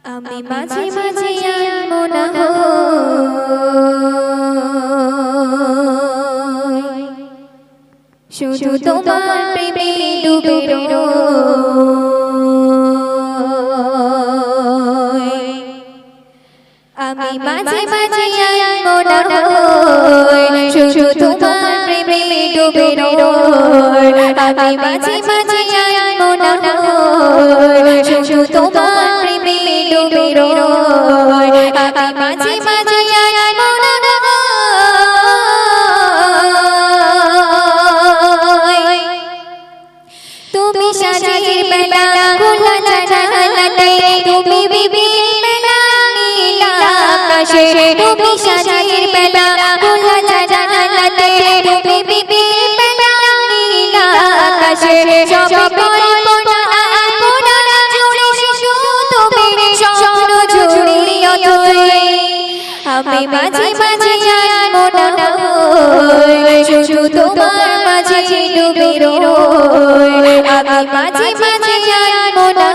আমি মাঝে মাঝে মনে শুধু তোমার প্রেমে ডুবে আমি মাঝে মাঝে মনে শুধু তোমার প্রেমে ডুবে আমি মাঝে মাঝে মনে শুধু তোমার প্রেমে ডুবে আমি মাঝে মাঝে তুমি সাজের বেলা খোলা জানালাতে তুমি বিবির বেলা নীলা আকাশে তুমি সাজের বেলা খোলা জানালাতে তুমি বিবির বেলা নীলা আকাশে সব কল্পনা আপনা জুড়ে শুধু তুমি স্বপ্ন জুড়ে অতই আমি মাঝে মাঝে মনে শুধু তোমার মাঝে ডুবে আমি মাঝে মাঝে মনে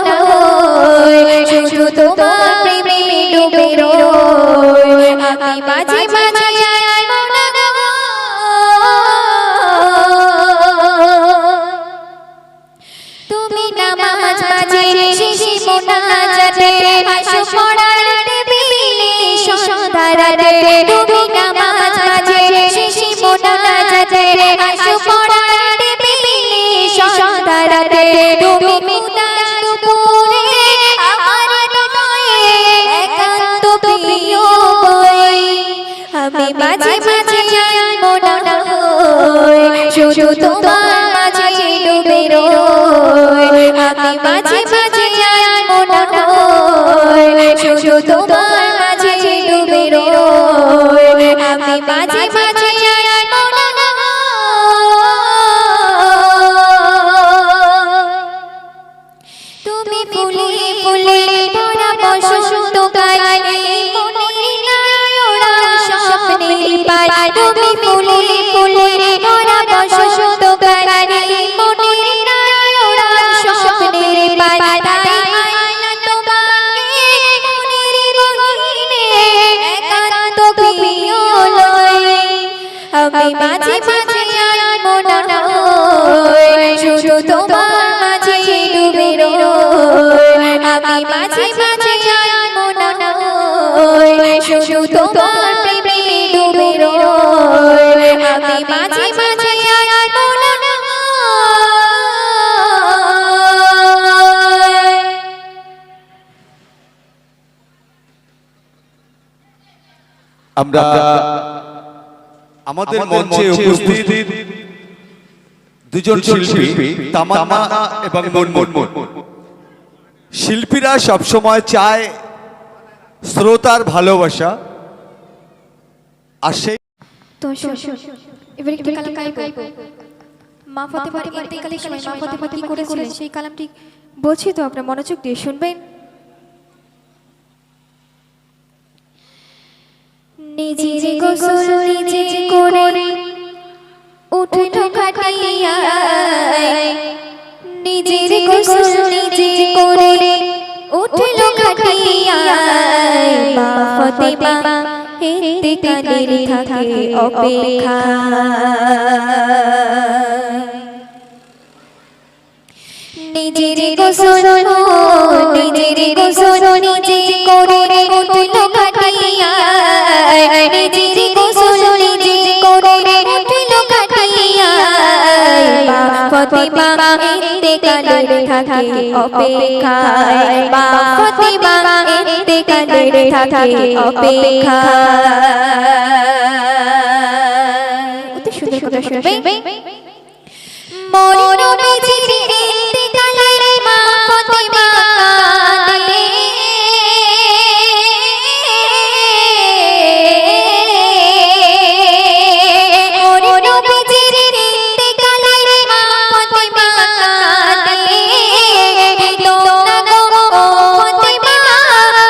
শুধু তোমার প্রেমে ডুবে আমি মাঝে মাঝে তুমি নামাজ মাঝে শেষে মোনাজাতে আসো পড়ার টেবিলে সন্ধ্যারাতে তুমি নামাজ মাঝে শেষে মোনাজাতে আসো পড়ার টেবিলে সন্ধ্যারাতে তুমি মুদার উপরে আমার হৃদয়ে একান্ত প্রিয় বই আমি মাঝে মাঝে মনে শুধু তোমার মাঝে ডুবে আমি মাঝে মাঝে মনে শুধু তোমার মাঝে ডুবে আমি মাঝে মাঝে তুমি ফুলে ফুলে ভরা বসন্ত কালে মনের নায়রা স্বপ্নের পাল তুমি ফুলে ফুলে ভরা বসন্ত কালে মনের নায়রা স্বপ্নের পাল আইলা তোমাকে মনের বহিনে একান্ত প্রিয় লয় আমি মাঝে মাঝে মনে শুধু তোমার মাঝে ডুবে আমি মাঝে মাঝে মনে শুধু তোমার প্রেমে ডুবে আমি মাঝে মাঝে আমরা আমাদের মঞ্চে উপস্থিত দুজন শিল্পী তামান্না এবং মুনমুন শিল্পীরা সবসময় চায় শ্রোতার ভালোবাসা আর সেই তো এবারে একটু কালাম গাইব মা ফাতেমার ইন্তেকালের সময় মা ফাতেমা কি করেছিলেন সেই কালামটি বলছি তো আপনারা মনোযোগ দিয়ে শুনবেন নিজে গোসল নিজে করে উঠল খাটিয়া নিজে গোসল নিজে করে উঠল খাটিয়া মা ফাতেমা ইন্তেকালের থাকে অপেক্ষা নিজের গোসল নিজের গোসল নিজে করে উঠল খাটিয়া নিজের গোসল নিজে করে উঠল খাটিয়া মা ফাতেমা ইন্তেকালের থাকে অপেক্ষা মা ফাতেমা ইন্তেকালের থাকে অপেক্ষা অতি সুন্দর কথা শুনবে মরিন নবীজির ইন্তেকালে মা ফাতেমা কাঁদে মরিন নবীজির ইন্তেকালে মা ফাতেমা কাঁদে তোমরা গো ফাতেমা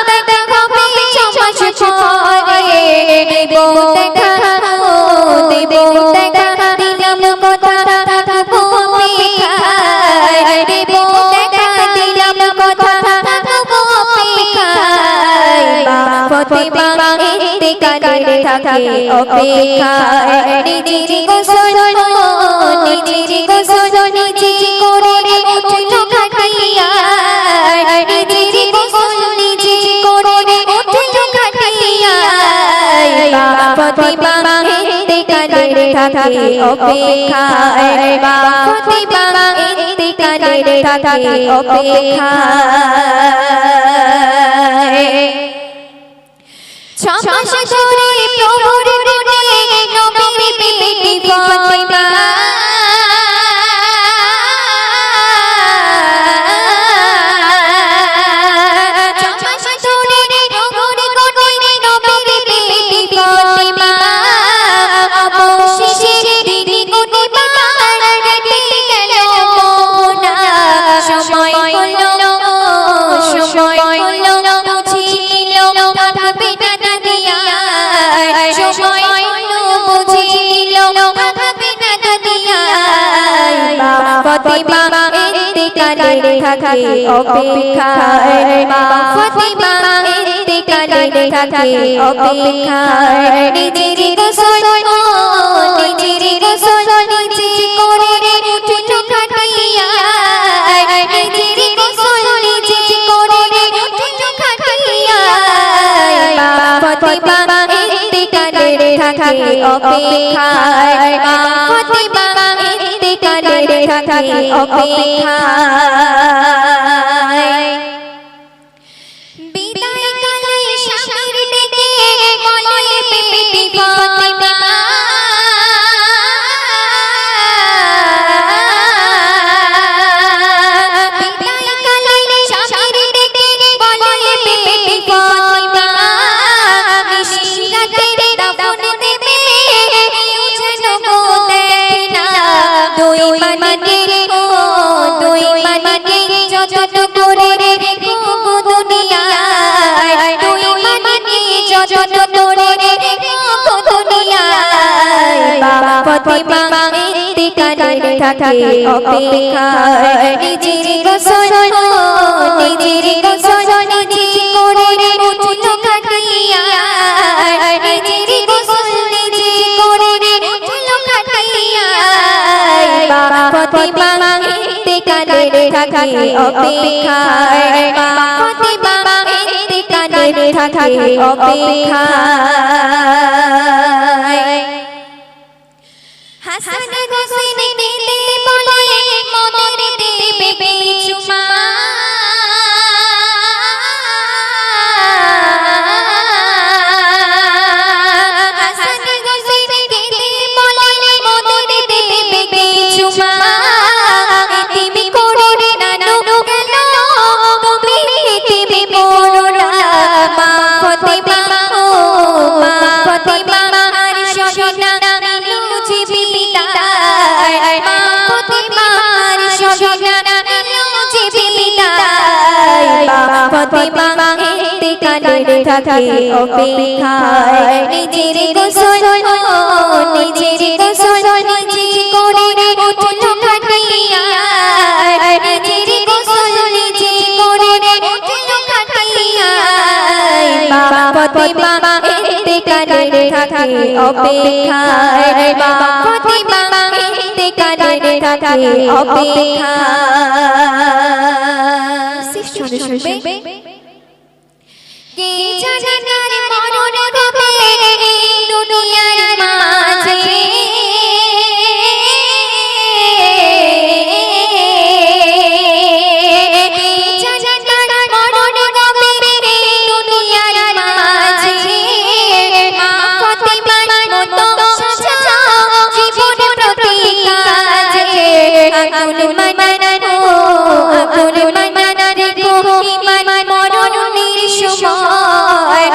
দেখা হবে চমাস পরে দেব দেখা দেব দেখা দিলাম কথা থাকবো অপেক্ষায় ফতেমা ইন্তেকালের থাকে অপেক্ষায় নিজের গোসল নিজের গোসল নিজে করে উঠল খাটিয়া নিজের গোসল নিজে করে উঠল খাটিয়া ফতেমা ইন্তেকালের থাকে অপেক্ষায় ফতেমা ইন্তেকালের থাকে অপেক্ষায় ছমাস ধরে প্রভুর গুণে নবীর বেটি ফতেমা ছমাস ধরে প্রভুর গুণে নবীর বেটি ফতেমা অবশেষে দিদি গুণবান কেটে গেল মোহনা সময় হলো বুঝিল থাকবে না দুনিয়ায় সময় হলো বুঝিল থাকবে না দুনিয়ায় ফতেমা ইন্তেকালের থাকে অপেক্ষায় ফতেমা ইন্তেকালের থাকে অপেক্ষায় নিজের গোসল নিজের গোসল নিজে করে উঠল খাটিয়া নিজের গোসল নিজে করে উঠল খাটিয়া ফতেমা ইন্তেকালের থাকে অপেক্ষায় ফতেমা ইন্তেকালের থাকে অপেক্ষায় বিদায় কালে স্বামীর ডেকে বলে বেটি ফতেমা বিদায় কালে স্বামীর ডেকে বলে বেটি ফতেমা নিশিরাতে দাফন দেবে যেন গো দেখে না দুই মানিকে যত করে গো দুনিয়ায় দুই মানিকে যত করে গো দুনিয়ায় ফতেমা ইন্তেকালের থাকে অপেক্ষায় নিজের গোসল নিজের গোসল নিজে করে উঠল খাটিয়া নিজের গোসল নিজে করে উঠল খাটিয়া ফতেমা ইন্তেকালের থাকে অপেক্ষায় ফতেমা ইন্তেকালের থাকে অপেক্ষায় হাসান হোসেন দিতে বলে মনের দেবে চুমা হাসান হোসেন দিতে বলে মনের দেবে চুমা তুমি করে নানু গেল তুমি তুমি করো না মা ফতেমা মা ফতেমা আর সোনা ফতেমা ইন্তেকালের থাকে অপেক্ষায় নিজের গোসল নিজের গোসল নিজে করে উঠল খাটিয়া নিজের গোসল নিজে করে উঠল খাটিয়া ফতেমা ইন্তেকালের থাকে অপেক্ষায় ফতেমা ইন্তেকালের থাকে অপেক্ষায় শুনবে কে জানে কার মরণ কবে দুনিয়ার মাঝে কে জানে কার মরণ কবে দুনিয়ার মাঝে মা ফতেমার মতো সাজা জীবন প্রতি কাজে আকুল মানানো আকুল মানানো রেখো ইমান মরণের সময়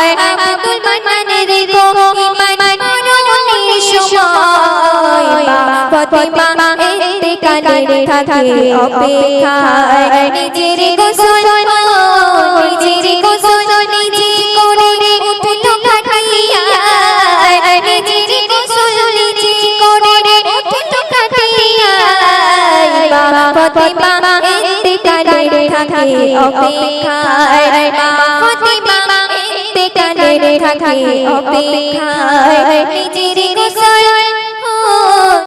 আকুল মানানো রেখো ইমান মরণের সময় ফতেমা ইন্তেকালের থাকে অপেক্ষায় নিজের গোসল নিজের গোসল নিজে করে উঠল খাটিয়া নিজের গোসল নিজে করে উঠল খাটিয়া ফতেমা ইন্তেকালের থাকে অপেক্ষায় ফতেমা ইন্তেকালের থাকে অপেক্ষায় নিজের